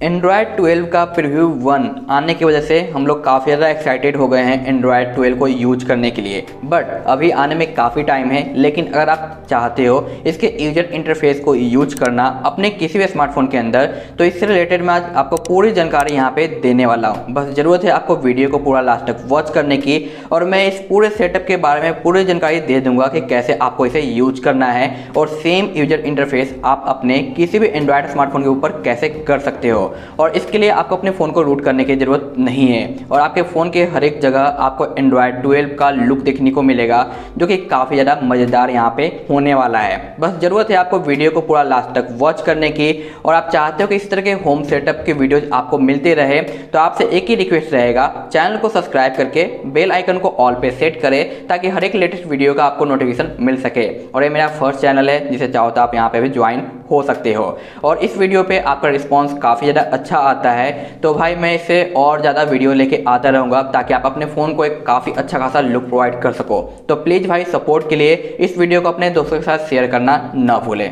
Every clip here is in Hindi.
एंड्रॉयड 12 का प्रीव्यू 1 आने की वजह से हम लोग काफ़ी ज़्यादा एक्साइटेड हो गए हैं एंड्रॉयड 12 को यूज करने के लिए। बट अभी आने में काफ़ी टाइम है, लेकिन अगर आप चाहते हो इसके यूजर इंटरफेस को यूज करना अपने किसी भी स्मार्टफोन के अंदर, तो इससे रिलेटेड मैं आज आपको पूरी जानकारी यहाँ पे देने वाला हूँ। बस ज़रूरत है आपको वीडियो को पूरा लास्ट तक वॉच करने की, और मैं इस पूरे सेटअप के बारे में पूरी जानकारी दे दूंगा कि कैसे आपको इसे यूज करना है और सेम यूजर इंटरफेस आप अपने किसी भी एंड्रॉयड स्मार्टफोन के ऊपर कैसे कर सकते हो। और इसके लिए आपको अपने फ़ोन को रूट करने की ज़रूरत नहीं है, और आपके फ़ोन के हर एक जगह आपको एंड्रॉयड 12 का लुक देखने को मिलेगा, जो कि काफ़ी ज़्यादा मज़ेदार यहाँ पे होने वाला है। बस ज़रूरत है आपको वीडियो को पूरा लास्ट तक वॉच करने की, और आप चाहते हो कि इस तरह के होम सेटअप के वीडियोज आपको मिलते रहे, तो आपसे एक ही रिक्वेस्ट रहेगा, चैनल को सब्सक्राइब करके बेल आइकन को ऑल पे सेट करें, ताकि हर एक लेटेस्ट वीडियो का आपको नोटिफिकेशन मिल सके। और ये मेरा फर्स्ट चैनल है, जिसे चाहो तो आप यहाँ पे भी ज्वाइन हो सकते हो। और इस वीडियो पे आपका रिस्पांस काफ़ी ज़्यादा अच्छा आता है, तो भाई मैं इसे और ज़्यादा वीडियो लेके आता रहूँगा, ताकि आप अपने फ़ोन को एक काफ़ी अच्छा खासा लुक प्रोवाइड कर सको। तो प्लीज़ भाई सपोर्ट के लिए इस वीडियो को अपने दोस्तों के साथ शेयर करना ना भूलें।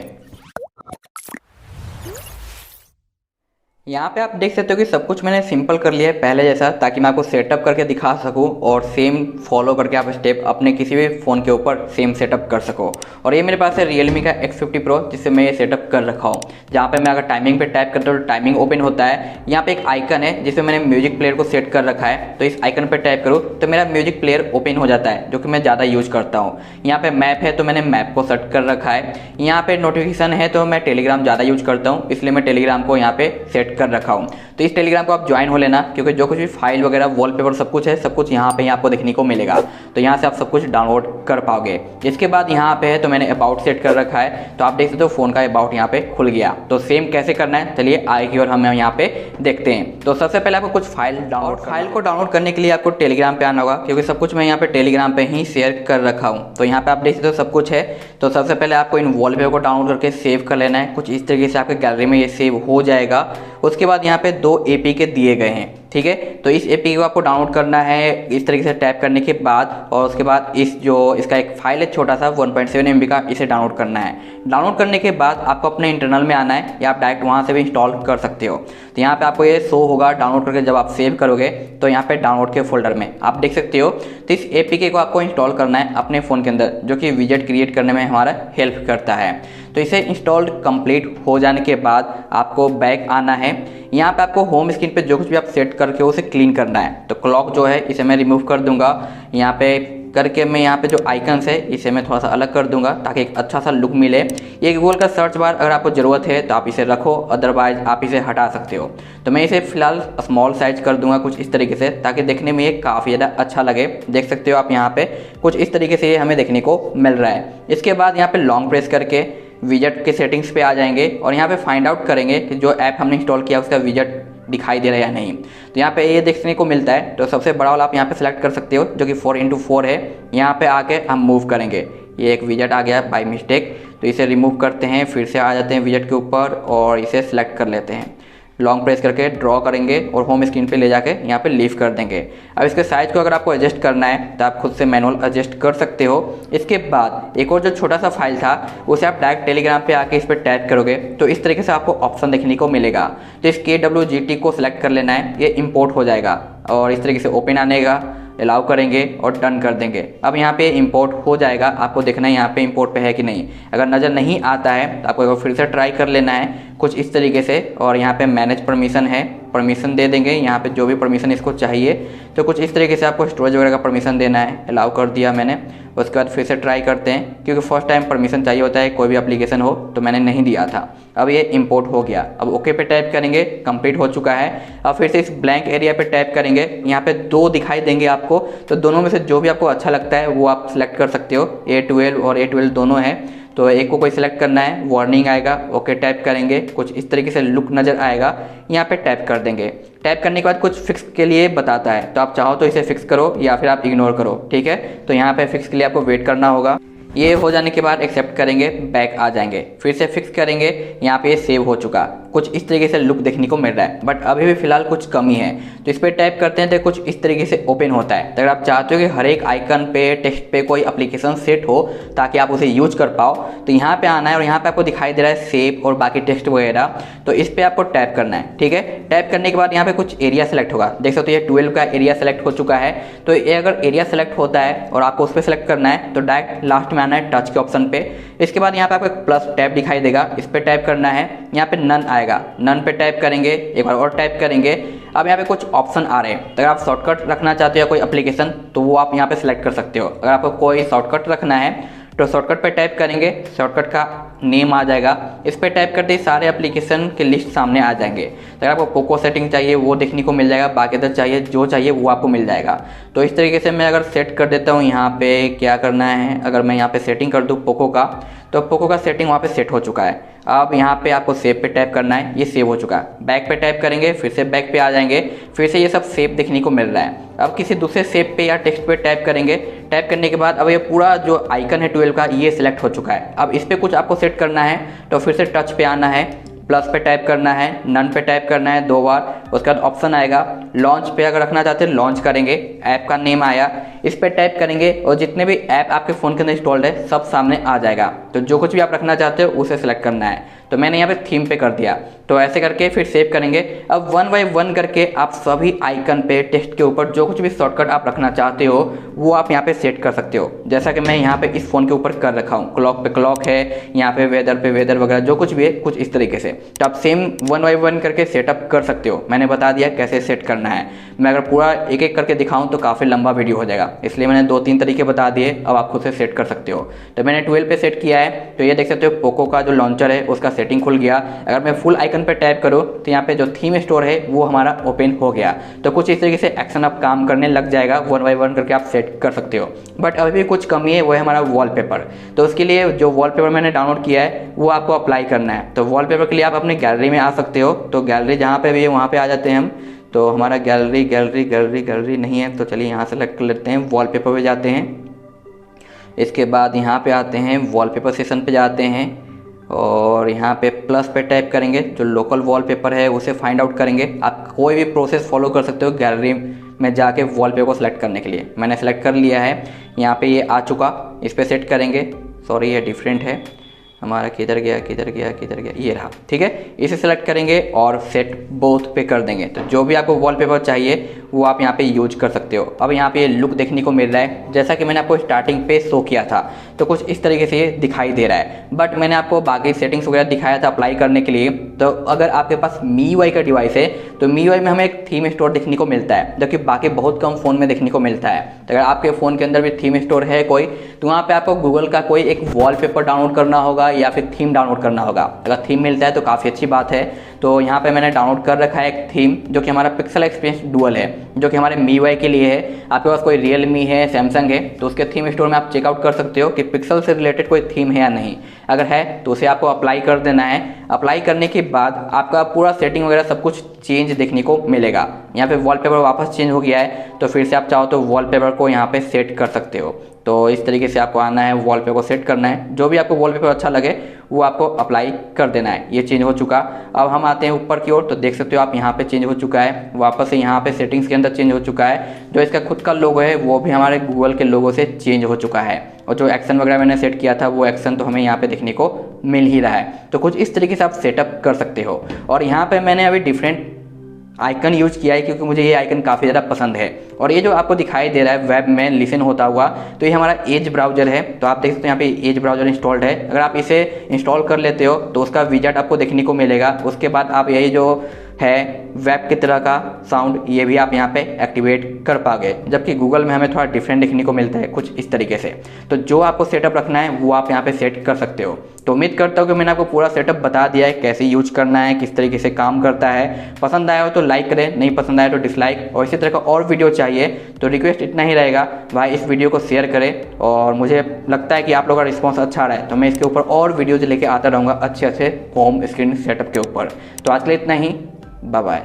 यहाँ पे आप देख सकते हो कि सब कुछ मैंने सिंपल कर लिया है पहले जैसा, ताकि मैं आपको सेटअप करके दिखा सकूँ और सेम फॉलो करके आप स्टेप अपने किसी भी फ़ोन के ऊपर सेम सेटअप कर सको। और ये मेरे पास है Realme का X50 Pro, जिससे मैं ये सेटअप कर रखा हूँ। जहाँ पे मैं अगर टाइमिंग पे टैप करता हूँ तो टाइमिंग ओपन होता है। यहाँ पे एक आइकन है जिसमें मैंने म्यूजिक प्लेयर को सेट कर रखा है, तो इस आइकन पर टैप करूँ तो मेरा म्यूजिक प्लेयर ओपन हो जाता है, जो कि मैं ज़्यादा यूज़ करता हूँ। यहाँ पे मैप है तो मैंने मैप को सेट कर रखा है। यहाँ पे नोटिफिकेशन है तो मैं टेलीग्राम ज़्यादा यूज़ करता हूँ, इसलिए मैं टेलीग्राम को यहाँ पे सेट कर रखा हूँ। तो इस टेलीग्राम को आप ज्वाइन हो लेना, क्योंकि जो कुछ भी फाइल वगैरह वॉलपेपर सब कुछ है, सब कुछ यहाँ पे आपको देखने को मिलेगा। तो यहाँ से आप सब कुछ डाउनलोड कर पाओगे। इसके बाद यहाँ पे है तो मैंने अबाउट सेट कर रखा है, तो आप देख सकते हो फ़ोन का अबाउट यहाँ पे खुल गया। तो सेम कैसे करना है, चलिए आगे की ओर हम यहाँ पे देखते हैं। तो सबसे पहले आपको कुछ फाइल डाउनलोड करने के लिए आपको टेलीग्राम पे आना होगा, क्योंकि सब कुछ मैं यहाँ पे टेलीग्राम पे ही शेयर कर रखा हूँ। तो यहाँ पे आप देख सकते हो सब कुछ है। तो सबसे पहले आपको इन वॉलपेपर को डाउनलोड करके सेव कर लेना है। कुछ इस तरीके से आपके गैलरी में ये सेव हो जाएगा। उसके बाद यहाँ पे 2 APK दिए गए हैं, ठीक है। तो इस APK को आपको डाउनलोड करना है इस तरीके से टैप करने के बाद, और उसके बाद इसका एक फाइल है छोटा सा 1.7 MB का, इसे डाउनलोड करना है। डाउनलोड करने के बाद आपको अपने इंटरनल में आना है, या आप डायरेक्ट वहाँ से भी इंस्टॉल कर सकते हो। तो यहाँ पे आपको ये शो होगा डाउनलोड करके, जब आप सेव करोगे तो यहाँ पे डाउनलोड के फोल्डर में आप देख सकते हो। तो इस APK को आपको इंस्टॉल करना है अपने फ़ोन के अंदर, जो कि विजेट क्रिएट करने में हमारा हेल्प करता है। तो इसे इंस्टॉल कंप्लीट हो जाने के बाद आपको बैक आना है। यहाँ पे आपको होम स्क्रीन पे जो कुछ भी आप सेट करके उसे क्लीन करना है। तो क्लॉक जो है इसे मैं रिमूव कर दूंगा। यहाँ पे करके मैं यहाँ पे जो आइकन्स है इसे मैं थोड़ा सा अलग कर दूंगा, ताकि एक अच्छा सा लुक मिले। ये गूगल का सर्च बार अगर आपको ज़रूरत है तो आप इसे रखो, अदरवाइज आप इसे हटा सकते हो। तो मैं इसे फिलहाल स्मॉल साइज कर दूंगा कुछ इस तरीके से, ताकि देखने में ये काफ़ी ज़्यादा अच्छा लगे। देख सकते हो आप यहाँ पे कुछ इस तरीके से ये हमें देखने को मिल रहा है। इसके बाद यहाँ पे लॉन्ग प्रेस करके विजेट के सेटिंग्स पे आ जाएंगे, और यहाँ पे फाइंड आउट करेंगे कि जो ऐप हमने इंस्टॉल किया उसका विजेट दिखाई दे रहा है या नहीं। तो यहाँ पे ये देखने को मिलता है। तो सबसे बड़ा वाला आप यहाँ पे सेलेक्ट कर सकते हो, जो कि 4x4 है। यहाँ पे आके हम मूव करेंगे, ये एक विजेट आ गया बाय मिस्टेक, तो इसे रिमूव करते हैं। फिर से आ जाते हैं विजेट के ऊपर और इसे सिलेक्ट कर लेते हैं। लॉन्ग प्रेस करके ड्रॉ करेंगे और होम स्क्रीन पे ले जाके यहाँ पे लीव कर देंगे। अब इसके साइज़ को अगर आपको एडजस्ट करना है तो आप खुद से मैनुअल एडजस्ट कर सकते हो। इसके बाद एक और जो छोटा सा फाइल था उसे आप डायरेक्ट टेलीग्राम पे आके इस पर टैप करोगे तो इस तरीके से आपको ऑप्शन देखने को मिलेगा। तो इस KWGT को सिलेक्ट कर लेना है, ये इंपोर्ट हो जाएगा और इस तरीके से ओपन आनेगा, अलाउ करेंगे और डन कर देंगे। अब यहाँ पे इंपोर्ट हो जाएगा, आपको देखना है यहाँ पे इंपोर्ट पे है कि नहीं। अगर नज़र नहीं आता है तो आपको एक बार फिर से ट्राई कर लेना है कुछ इस तरीके से, और यहाँ पे मैनेज परमिशन है, परमिशन दे देंगे। यहाँ पे जो भी परमिशन इसको चाहिए, तो कुछ इस तरीके से आपको स्टोरेज वगैरह का परमिशन देना है। अलाउ कर दिया मैंने। उसके बाद फिर से ट्राई करते हैं, क्योंकि फर्स्ट टाइम परमिशन चाहिए होता है कोई भी एप्लीकेशन हो, तो मैंने नहीं दिया था। अब ये इंपोर्ट हो गया। अब ओके पे टैप करेंगे, कंप्लीट हो चुका है। अब फिर से इस ब्लैंक एरिया पे टैप करेंगे, यहाँ पे 2 दिखाई देंगे आपको, तो दोनों में से जो भी आपको अच्छा लगता है वो आप सिलेक्ट कर सकते हो। A12 और A12 दोनों है, तो एक को कोई सिलेक्ट करना है। वार्निंग आएगा, ओके टैप करेंगे, कुछ इस तरीके से लुक नज़र आएगा, यहाँ पे टैप कर देंगे। टैप करने के बाद कुछ फिक्स के लिए बताता है, तो आप चाहो तो इसे फिक्स करो या फिर आप इग्नोर करो, ठीक है। तो यहाँ पे फिक्स के लिए आपको वेट करना होगा। ये हो जाने के बाद एक्सेप्ट करेंगे, बैक आ जाएंगे, फिर से फिक्स करेंगे। यहाँ पे सेव हो चुका। कुछ इस तरीके से लुक देखने को मिल रहा है, बट अभी भी फिलहाल कुछ कमी है। तो इस पर टैप करते हैं तो कुछ इस तरीके से ओपन होता है। तो अगर आप चाहते हो कि हर एक आइकन पे टेक्स्ट पे कोई एप्लीकेशन सेट हो ताकि आप उसे यूज कर पाओ, तो यहाँ पे आना है और यहाँ पे आपको दिखाई दे रहा है सेव और बाकी टेक्स्ट वगैरह, तो इस पर आपको टैप करना है। ठीक है, टैप करने के बाद यहाँ पे कुछ एरिया सेलेक्ट होगा, देख सकते हो ये 12 का एरिया सेलेक्ट हो चुका है। तो ये अगर एरिया सेलेक्ट होता है और आपको उस पर सेलेक्ट करना है तो डायरेक्ट लास्ट में आना है टच के ऑप्शन पे। इसके बाद यहाँ पे आपको एक प्लस टैप दिखाई देगा, इस पर टैप करना है। यहाँ पे नन आएगा, नन पे टैप करेंगे, एक बार और टैप करेंगे। अब यहाँ पे कुछ ऑप्शन आ रहे हैं, तो अगर आप शॉर्टकट रखना चाहते हो कोई एप्लीकेशन तो वो आप यहाँ पे सेलेक्ट कर सकते हो। अगर आपको कोई शॉर्टकट रखना है तो शॉर्टकट पे टैप करेंगे, शॉर्टकट का नेम आ जाएगा, इस पर टैप करते ही सारे एप्लीकेशन के लिस्ट सामने आ जाएंगे। तो अगर आपको पोको सेटिंग चाहिए वो देखने को मिल जाएगा, बाकी अदर चाहिए जो चाहिए वो आपको मिल जाएगा। तो इस तरीके से मैं अगर सेट कर देता हूँ, यहाँ पे क्या करना है, अगर मैं यहाँ पे सेटिंग कर दूँ पोको का, तो पोको का सेटिंग वहाँ पे सेट हो चुका है। अब यहाँ पे आपको सेव पे टैप करना है, ये सेव हो चुका है। बैक पे टैप करेंगे, फिर से बैक पे आ जाएंगे, फिर से ये सब सेव देखने को मिल रहा है। अब किसी दूसरे सेव पे या टेक्स्ट पे टैप करेंगे, टैप करने के बाद अब ये पूरा जो आइकन है 12 का ये सिलेक्ट हो चुका है। अब इस पर कुछ आपको सेट करना है तो फिर से टच पे आना है, प्लस पे टैप करना है, नन पे टैप करना है 2 बार, उसके बाद ऑप्शन आएगा लॉन्च पे, अगर रखना चाहते हैं लॉन्च करेंगे, ऐप का नेम आया, इस पे टैप करेंगे और जितने भी ऐप आपके फ़ोन के अंदर इंस्टॉल्ड है सब सामने आ जाएगा। तो जो कुछ भी आप रखना चाहते हो उसे सेलेक्ट करना है, तो मैंने यहाँ पे थीम पे कर दिया। तो ऐसे करके फिर सेव करेंगे। अब 1 बाय 1 करके आप सभी आइकन पे टेक्स्ट के ऊपर जो कुछ भी शॉर्टकट आप रखना चाहते हो वो आप यहाँ पे सेट कर सकते हो। जैसा कि मैं यहाँ पे इस फ़ोन के ऊपर कर रखा हूँ, क्लॉक पे क्लॉक है, यहाँ पे वेदर वगैरह जो कुछ भी है कुछ इस तरीके से। तो आप सेम 1 बाय 1 करके सेटअप कर सकते हो। मैंने बता दिया कैसे सेट करना है। मैं अगर पूरा एक एक करके दिखाऊँ तो काफ़ी लंबा वीडियो हो जाएगा, इसलिए मैंने 2-3 तरीके बता दिए, अब आप खुद से सेट कर सकते हो। तो मैंने 12 पे सेट किया है, तो ये देख सकते हो पोको का जो लॉन्चर है उसका सेटिंग खुल गया। अगर मैं फुल आइकन पे टैप करूँ तो यहाँ पे जो थीम स्टोर है वो हमारा ओपन हो गया। तो कुछ इस तरीके से एक्शन अब काम करने लग जाएगा, 1 बाय 1 करके आप सेट कर सकते हो। बट अभी भी कुछ कमी है, वो है हमारा वॉलपेपर। तो उसके लिए जो वॉलपेपर मैंने डाउनलोड किया है वो आपको अप्लाई करना है। तो वॉलपेपर के लिए आप अपने गैलरी में आ सकते हो, तो गैलरी जहाँ पे भी है वहाँ पे आ जाते हैं हम। तो हमारा गैलरी नहीं है, तो चलिए यहाँ सेलेक्ट कर लेते हैं, वॉलपेपर पे जाते हैं। इसके बाद यहाँ पे आते हैं, वॉलपेपर सेशन पे जाते हैं और यहाँ पे प्लस पे टैप करेंगे, जो लोकल वॉलपेपर है उसे फाइंड आउट करेंगे। आप कोई भी प्रोसेस फॉलो कर सकते हो गैलरी में जाके वॉलपेपर को सिलेक्ट करने के लिए। मैंने सेलेक्ट कर लिया है, यहाँ पे ये आ चुका, इस पर सेट करेंगे। सॉरी ये डिफरेंट है हमारा, किधर गया, ये रहा। ठीक है, इसे सेलेक्ट करेंगे और सेट बोथ पे कर देंगे। तो जो भी आपको वॉलपेपर चाहिए वो आप यहाँ पे यूज कर सकते हो। अब यहाँ पे ये लुक देखने को मिल रहा है, जैसा कि मैंने आपको स्टार्टिंग पे शो किया था, तो कुछ इस तरीके से ये दिखाई दे रहा है। बट मैंने आपको बाकी सेटिंग्स वगैरह दिखाया था अप्लाई करने के लिए। तो अगर आपके पास MIUI का डिवाइस है तो MIUI में हमें एक थीम स्टोर देखने को मिलता है, जो कि बाकी बहुत कम फ़ोन में देखने को मिलता है। तो अगर आपके फ़ोन के अंदर भी थीम स्टोर है कोई, तो वहाँ पर आपको गूगल का कोई एक वॉलपेपर डाउनलोड करना होगा या फिर थीम डाउनलोड करना होगा। अगर थीम मिलता है तो काफ़ी अच्छी बात है। तो यहाँ पे मैंने डाउनलोड कर रखा है एक थीम, जो कि हमारा पिक्सल एक्सपीरियंस डुअल है, जो कि हमारे MIUI के लिए है। आपके पास कोई Realme है, सैमसंग है, तो उसके थीम स्टोर में आप चेकआउट कर सकते हो कि पिक्सल से रिलेटेड कोई थीम है या नहीं। अगर है तो उसे आपको अप्लाई कर देना है। अप्लाई करने के बाद आपका पूरा सेटिंग वगैरह सब कुछ चेंज देखने को मिलेगा। यहाँ पे वॉलपेपर वापस चेंज हो गया है, तो फिर से आप चाहो तो वॉलपेपर को यहाँ पे सेट कर सकते हो। तो इस तरीके से आपको आना है, वॉलपेपर को सेट करना है। जो भी आपको वॉलपेपर अच्छा लगे वो आपको अप्लाई कर देना है। ये चेंज हो चुका। अब हम आते हैं ऊपर की ओर, तो देख सकते हो आप यहाँ पे चेंज हो चुका है, वापस से यहाँ पे सेटिंग्स के अंदर चेंज हो चुका है। जो इसका खुद का लोगो है वो भी हमारे गूगल के लोगो से चेंज हो चुका है, और जो एक्शन वगैरह मैंने सेट किया था वो एक्शन तो हमें यहाँ पे देखने को मिल ही रहा है। तो कुछ इस तरीके से आप सेटअप कर सकते हो। और यहाँ पे मैंने अभी डिफरेंट आइकन यूज किया है क्योंकि मुझे ये आइकन काफ़ी ज़्यादा पसंद है। और ये जो आपको दिखाई दे रहा है वेब में लिसन होता हुआ, तो ये हमारा एज ब्राउज़र है। तो आप देख सकते हो यहाँ पे एज ब्राउज़र इंस्टॉल्ड है। अगर आप इसे इंस्टॉल कर लेते हो तो उसका विजेट आपको देखने को मिलेगा। उसके बाद आप यही जो है वेब की तरह का साउंड, ये भी आप यहाँ पे एक्टिवेट कर पाओगे, जबकि गूगल में हमें थोड़ा डिफरेंट देखने को मिलता है कुछ इस तरीके से। तो जो आपको सेटअप रखना है वो आप यहाँ पे सेट कर सकते हो। तो उम्मीद करता हूँ कि मैंने आपको पूरा सेटअप बता दिया है, कैसे यूज करना है, किस तरीके से काम करता है। पसंद आया हो तो लाइक करें, नहीं पसंद आया तो डिसलाइक। और इसी तरह का और वीडियो चाहिए तो रिक्वेस्ट इतना ही रहेगा, भाई इस वीडियो को शेयर करें। और मुझे लगता है कि आप लोगों का रिस्पॉन्स अच्छा रहा है, तो मैं इसके ऊपर और वीडियोज़ लेके आता रहूँगा अच्छे होम स्क्रीन सेटअप के ऊपर। तो आज के लिए इतना ही, बाय बाय।